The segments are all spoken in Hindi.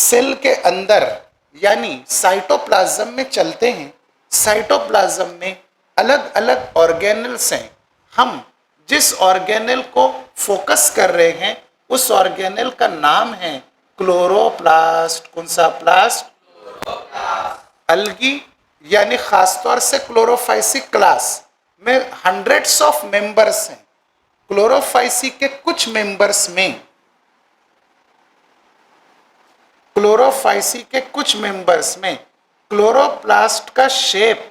सेल के अंदर यानी साइटोप्लाज्म में चलते हैं। साइटोप्लाज्म में अलग अलग ऑर्गेनल्स हैं। हम जिस ऑर्गेनल को फोकस कर रहे हैं उस ऑर्गेनल का नाम है क्लोरोप्लास्ट। कौन सा प्लास्ट? अल्गी यानी खासतौर से क्लोरोफाइसी क्लास में हंड्रेड्स ऑफ मेंबर्स हैं। क्लोरोफाइसी के कुछ मेंबर्स में क्लोरोप्लास्ट का शेप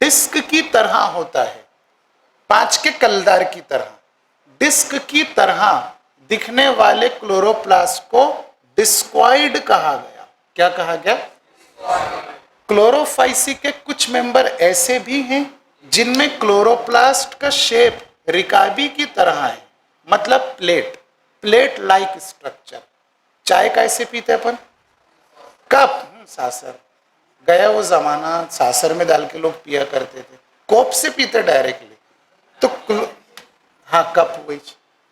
डिस्क की तरह होता है, 5 के कलदार की तरह। डिस्क की तरह दिखने वाले क्लोरोप्लास्ट को डिस्क्वाइड कहा गया। क्या कहा गया? क्लोरोफाइसी के कुछ मेंबर ऐसे भी हैं जिनमें क्लोरोप्लास्ट का शेप रिकाबी की तरह है, मतलब प्लेट लाइक स्ट्रक्चर। चाय कैसे पीते अपन? कप, सासर। गया वो जमाना, सासर में डाल के लोग पिया करते थे, कोप से पीते डायरेक्टली। तो हाँ, कप वही।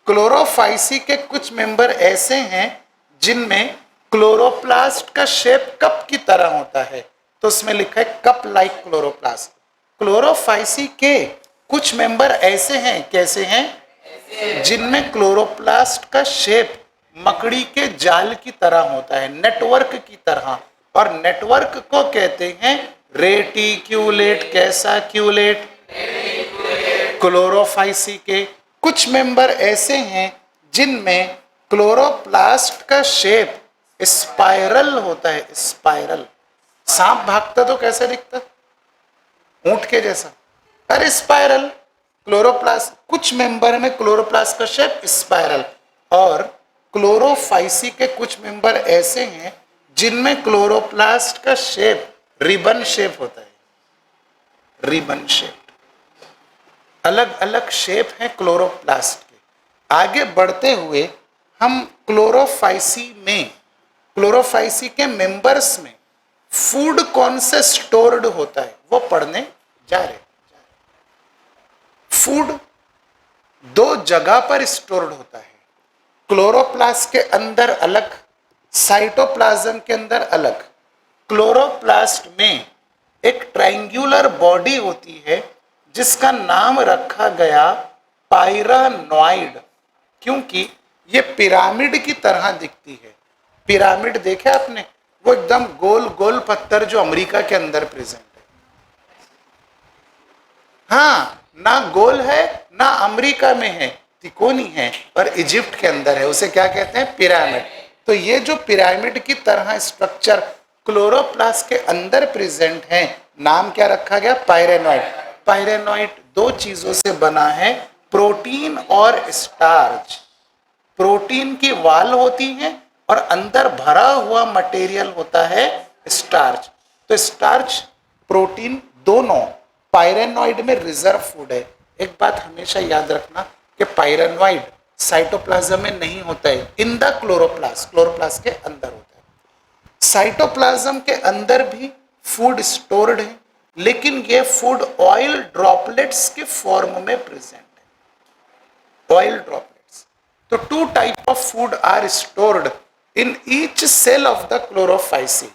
क्लोरोफाइसी के कुछ मेंबर ऐसे हैं जिनमें क्लोरोप्लास्ट का शेप कप की तरह होता है, तो उसमें लिखा है कप लाइक क्लोरोप्लास्ट। क्लोरोफाइसी के कुछ मेंबर ऐसे हैं, कैसे हैं? जिनमें क्लोरोप्लास्ट का शेप मकड़ी के जाल की तरह होता है, नेटवर्क की तरह, और नेटवर्क को कहते हैं रेटिक्यूलेट। कैसा क्यूलेट? क्लोरोफाइसी के कुछ मेंबर ऐसे हैं जिनमें क्लोरोप्लास्ट का शेप स्पाइरल होता है, स्पाइरल। सांप भागता तो कैसे दिखता? ऊंट के जैसा। अरे स्पाइरल। क्लोरोप्लास्ट, कुछ मेंबर में क्लोरोप्लास्ट का शेप स्पाइरल। और क्लोरोफाइसी के कुछ मेंबर ऐसे हैं जिनमें क्लोरोप्लास्ट का शेप रिबन शेप होता है, रिबन शेप। अलग अलग शेप है क्लोरोप्लास्ट के। आगे बढ़ते हुए हम क्लोरोफाइसी के मेंबर्स में फूड कौन से स्टोर्ड होता है वो पढ़ने जा रहे। फूड 2 जगह पर स्टोर्ड होता है, क्लोरोप्लास्ट के अंदर अलग, साइटोप्लाज्म के अंदर अलग। क्लोरोप्लास्ट में एक ट्रायंगुलर बॉडी होती है जिसका नाम रखा गया पाइरानॉइड, क्योंकि ये पिरामिड की तरह दिखती है। पिरामिड देखे आपने? वो एकदम गोल गोल पत्थर जो अमेरिका के अंदर प्रेजेंट है। हाँ, ना गोल है ना अमेरिका में है, तिकोनी है, और इजिप्ट के अंदर है। उसे क्या कहते हैं? पिरामिड। तो ये जो पिरामिड की तरह स्ट्रक्चर क्लोरोप्लास्ट के अंदर प्रेजेंट है, नाम क्या रखा गया? पाइरेनॉइड। पाइरेनॉइड 2 चीजों से बना है, प्रोटीन और स्टार्च। प्रोटीन की वाल होती है और अंदर भरा हुआ मटेरियल होता है स्टार्च। तो स्टार्च प्रोटीन दोनों पाइरेनॉइड में रिजर्व फूड है। एक बात हमेशा याद रखना कि पाइरेनॉइड साइटोप्लाज्म में नहीं होता है, इन द क्लोरोप्लास्ट के अंदर होता है। साइटोप्लाज्म के अंदर भी फूड स्टोर्ड है, लेकिन ये फूड ऑयल ड्रॉपलेट्स के फॉर्म में प्रेजेंट है, ऑयल ड्रॉपलेट्स। तो 2 type of food are stored in each cell of the chlorophyce,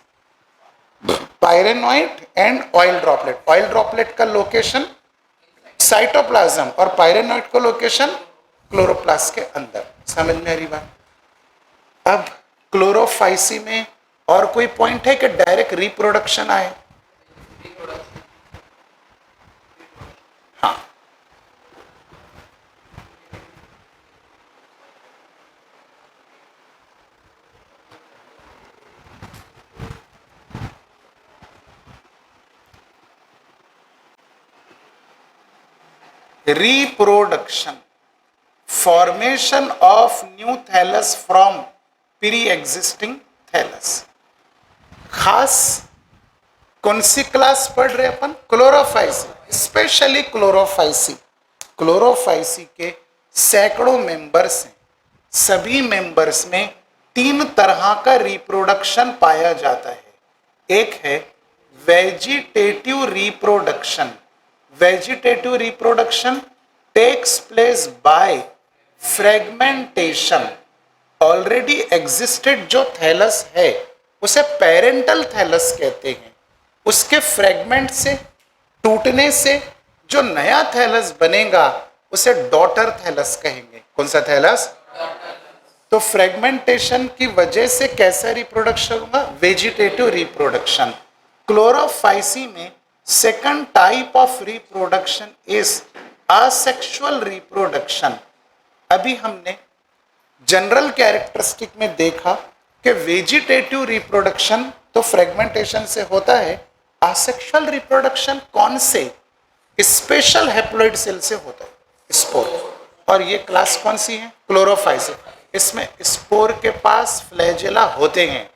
pyrenoid and oil droplet। oil droplet का लोकेशन साइटोप्लाज्म और पाइरेनॉइड का लोकेशन क्लोरोप्लास्ट के अंदर। समझ में आ रही बात? अब क्लोरोफाइसी में और कोई पॉइंट है कि डायरेक्ट रिप्रोडक्शन आए? हाँ, reproduction, formation of new thallus from pre-existing thallus। खास कौन सी क्लास पढ़ रहे अपन? Chlorophyceae, specially Chlorophyceae. क्लोरोफाइसी के सैकड़ों मेंबर्स हैं। सभी मेंबर्स में 3 तरह का रिप्रोडक्शन पाया जाता है। एक है vegetative reproduction. Vegetative reproduction takes place by fragmentation. Already existed जो थैलस है उसे पेरेंटल थैलस कहते हैं। उसके फ्रेगमेंट से टूटने से जो नया थैलस बनेगा उसे डॉटर थैलस कहेंगे। कौन सा थैलस? तो फ्रेगमेंटेशन की वजह से कैसा रिप्रोडक्शन होगा? Vegetative reproduction. क्लोरोफाइसी में second type of reproduction is asexual reproduction. अभी हमने जनरल कैरेक्टरिस्टिक में देखा कि वेजिटेटिव रिप्रोडक्शन तो फ्रेगमेंटेशन से होता है, असेक्सुअल रिप्रोडक्शन कौन से? स्पेशल हैप्लॉइड सेल से होता है, स्पोर। और ये क्लास कौन सी है? क्लोरोफाइसी। इसमें स्पोर के पास फ्लैजेला होते हैं,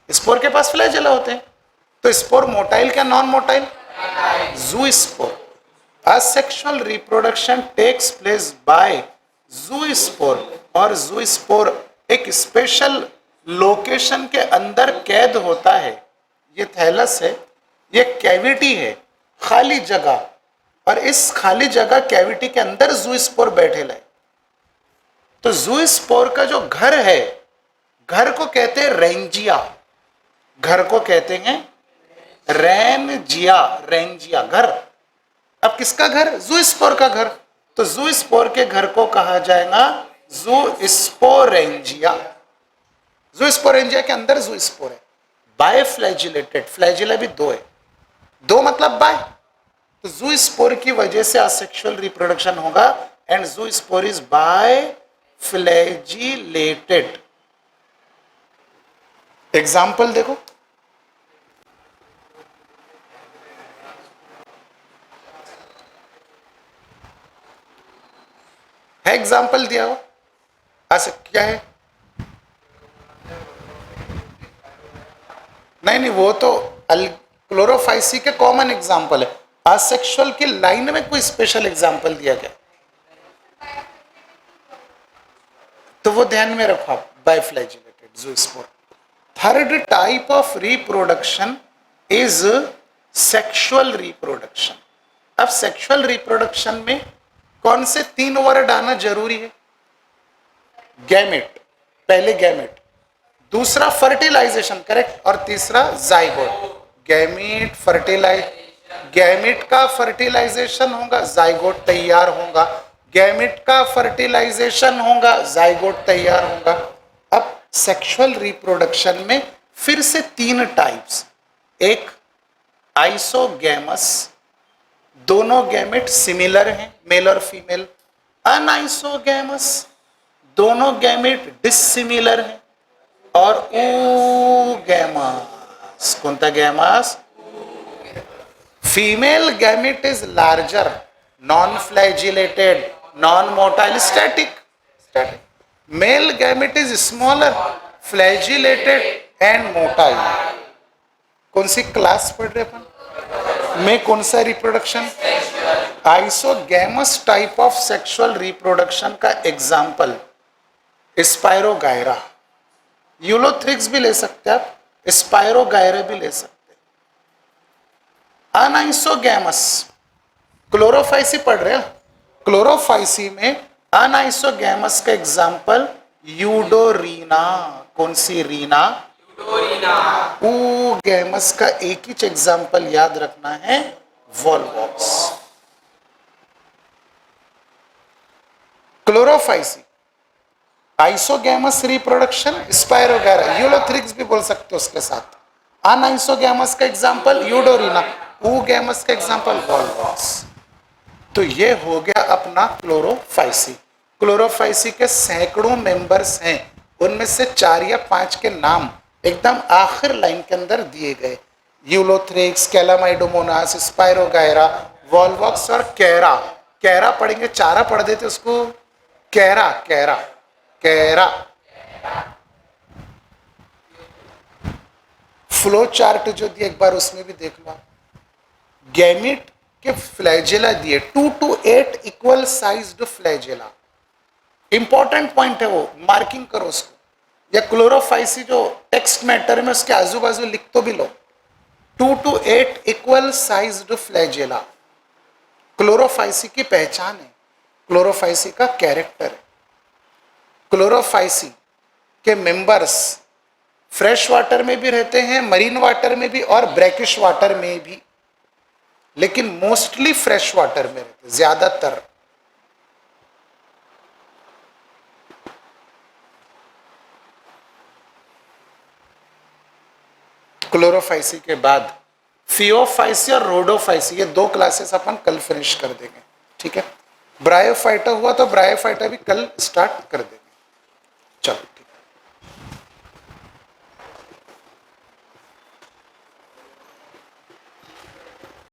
स्पोर के पास फ्लैजेला होते हैं। तो स्पोर मोटाइल क्या non motile? Zoospore. Asexual reproduction takes place by zoospore, और जू स्पोर एक स्पेशल लोकेशन के अंदर कैद होता है। ये थैलस है, ये कैविटी है, खाली जगह, और इस खाली जगह कैविटी के अंदर जू स्पोर बैठे लाए। तो जू स्पोर का जो घर है, घर को कहते हैं रेंजिया, घर को कहते हैं रेंजिया, रेंजिया घर। अब किसका घर? जू स्पोर का घर। तो जू स्पोर के घर को कहा जाएगा जू स्पोरेंजिया। जू स्पोरेंजिया के अंदर जू स्पोर है, बाय फ्लैजिलेटेड, फ्लैजिला भी दो है, दो मतलब बाय। तो जू स्पोर की वजह से असेक्सुअल रिप्रोडक्शन होगा, एंड जू spore is by flagellated. Example देखो, है एग्जाम्पल दिया हो? क्या है? नहीं, वो तो क्लोरोफाइसी के कॉमन एग्जाम्पल है। असेक्सुअल की लाइन में कोई स्पेशल एग्जाम्पल दिया गया तो वो ध्यान में रखो आप, बायफ्लैजिलेटेड जू spore. Third type of reproduction is sexual reproduction. अब सेक्सुअल रिप्रोडक्शन में कौन से तीन वर्ड आना जरूरी है? गैमेट, पहले गैमेट, दूसरा फर्टिलाइजेशन, करेक्ट, और तीसरा जाइगोट। गैमेट फर्टिलाइज, गैमेट का फर्टिलाइजेशन होगा, जाइगोट तैयार होगा, गैमेट का फर्टिलाइजेशन होगा, जाइगोट तैयार होगा। अब सेक्सुअल रिप्रोडक्शन में फिर से तीन टाइप्स, एक आइसोगैमस, दोनों गैमेट सिमिलर हैं, मेल और फीमेल। अनआइसोगैमस, दोनों गैमेट डिसिमिलर हैं। और oogamous, कौन सा gamos? Female gamete is larger, non flagellated, non motile, static. Male gamete is smaller, flagellated and motile. कौन सी क्लास पढ़ रहे अपन में? कौन सा reproduction? Isogamous type of sexual reproduction का एग्जाम्पल स्पायरोगायरा, यूलोथ्रिक्स भी ले सकते हैं आप, स्पायरोगायरा भी ले सकते हैं। अनआइसोगैमस, क्लोरोफाइसी पढ़ रहे हैं, क्लोरोफाइसी में अनआइसोगैमस का एग्जाम्पल यूडोरीना। कौन सी रीना? oogamous का एक ही एग्जाम्पल याद रखना है, Volvox. Chlorophyceae, isogamous reproduction, spirogyra, Ulothrix भी बोल सकते हो उसके साथ। अनआइसोगैमस का एग्जाम्पल यूडोरीना, oogamous का एग्जाम्पल वॉल्वॉक्स। तो ये हो गया अपना क्लोरोफाइसी। क्लोरोफाइसी के सैकड़ों मेंबर्स हैं, उनमें से 4 या 5 के नाम एकदम आखिर लाइन के अंदर दिए गए, यूलोथ्रिक्स, कैलामाइडोमोनास, स्पायरोगायरा, वॉल्वॉक्स और कैरा। कैरा पढ़ेंगे, चारा पढ़ देते उसको, कैरा, कैरा, कैरा। फ्लो चार्ट जो दिए एक बार उसमें भी देख लो। गैमेट के फ्लैजेला दिए 2 to 8 equal sized flagella. Important point है वो, मार्किंग करो उसको, या क्लोरोफाइसी जो टेक्स्ट मैटर में उसके आजू बाजू लिख तो भी लो। 2 to 8 equal sized flagella Chlorophyceae की पहचान है, क्लोरोफाइसी का कैरेक्टर है। क्लोरोफाइसी के मेंबर्स फ्रेश वाटर में भी रहते हैं, मरीन वाटर में भी और ब्रैकिश वाटर में भी, लेकिन मोस्टली फ्रेश वाटर में रहते हैं ज्यादातर। क्लोरोफाइसी के बाद फियोफाइसी और रोडोफाइसी, ये 2 क्लासेस अपन कल फिनिश कर देंगे, ठीक है। ब्रायोफाइटा हुआ तो ब्रायोफाइटा भी कल स्टार्ट कर देंगे।